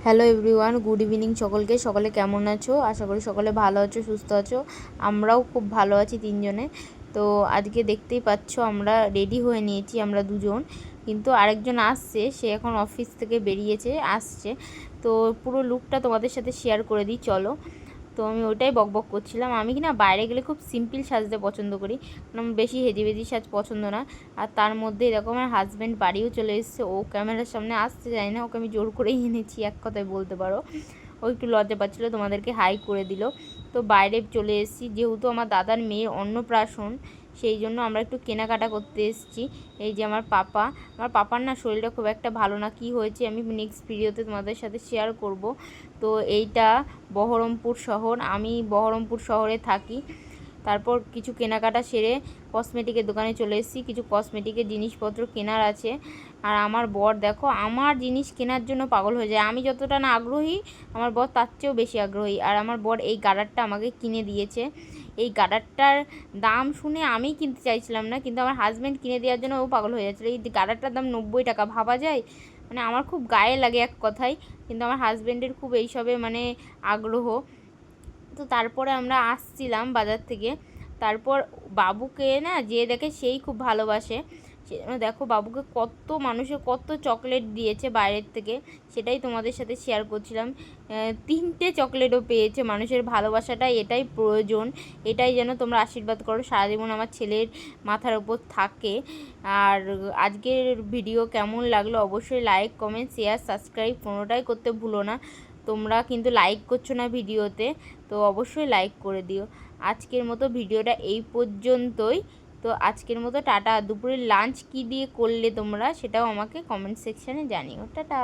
Hello everyone, good evening সকলকে। সকলে কেমন আছো? আশা করি সকলে ভালো আছো, সুস্থ আছো। আমরাও খুব ভালো আছি তিনজনে। তো আজকে দেখতেই পাচ্ছ আমরা রেডি হয়ে নিয়েছি আমরা দুজন, কিন্তু আরেকজন আসছে, সে এখন অফিস থেকে বেরিয়েছে, আসছে। তো পুরো লুকটা তোমাদের সাথে শেয়ার করে দিই, চলো। তো আমি ওইটাই বকবক করছিলাম। আমি কি না বাইরে গেলে খুব সিম্পল সাজতে পছন্দ করি, কারণ বেশি হেজি সাজ পছন্দ না। আর তার মধ্যে এরকম আমার হাজব্যান্ড বাড়িও চলে এসেছে, ও ক্যামেরার সামনে আসতে চায় না, ওকে আমি জোর করেই এনেছি, এক কথায় বলতে পারো। ও একটু লজ্জা পাচ্ছিলো, তোমাদেরকে হাই করে দিল। তো বাইরে চলে এসেছি, যেহেতু আমার দাদার মেয়ের অন্নপ্রাশন, সেই জন্য আমরা একটু কেনাকাটা করতে এসেছি। এই যে আমার পাপার না শরীরটা খুব একটা ভালো না, কি হয়েছে আমি নেক্সট ভিডিওতে তোমাদের সাথে শেয়ার করব। তো এইটা বহরমপুর শহর, আমি বহরমপুর শহরে থাকি। তারপর কিছু কেনাকাটা সেরে কসমেটিকের দোকানে চলে এসেছি, কিছু কসমেটিকের জিনিসপত্র কেনার আছে। আর আমার বর দেখো, আমার জিনিস কেনার জন্য পাগল হয়ে যায়। আমি যতটা না আগ্রহী, আমার বর তার চেয়েও বেশি আগ্রহী। আর আমার বর এই গার্ডারটা আমাকে কিনে দিয়েছে। এই গার্ডারটার দাম শুনে আমি কিনতে চাইছিলাম না, কিন্তু আমার হাজব্যান্ড কিনে দেওয়ার জন্য ও পাগল হয়ে যাচ্ছিলো। এই গার্ডারটার দাম 90 টাকা, ভাবা যায়? মানে আমার খুব গায়ে লাগে এক কথায়, কিন্তু আমার হাজব্যান্ডের খুব এইসবে মানে আগ্রহ। তো তারপরে আমরা আসছিলাম বাজার থেকে। তারপর বাবুকে না যে দেখে সেই খুব ভালোবাসে। সে দেখো বাবুকে কত মানুষের কত চকলেট দিয়েছে বাইরের থেকে, সেটাই তোমাদের সাথে শেয়ার করছিলাম। 3টে চকলেটও পেয়েছে। মানুষের ভালোবাসাটা এটাই প্রয়োজন, এটাই যেন তোমরা আশীর্বাদ করো সারা জীবন আমার ছেলের মাথার ওপর থাকে। আর আজকের ভিডিও কেমন লাগলো অবশ্যই লাইক, কমেন্ট, শেয়ার, সাবস্ক্রাইব কোনোটাই করতে ভুলো না। তোমরা কিন্তু লাইক করছো না ভিডিওতে, তো অবশ্যই লাইক করে দিও। আজকের মতো ভিডিওটা এই পর্যন্তই। তো আজকের মতো টাটা। দুপুরের লাঞ্চ কী দিয়ে করলে তোমরা, সেটাও আমাকে কমেন্ট সেকশানে জানিও। টাটা।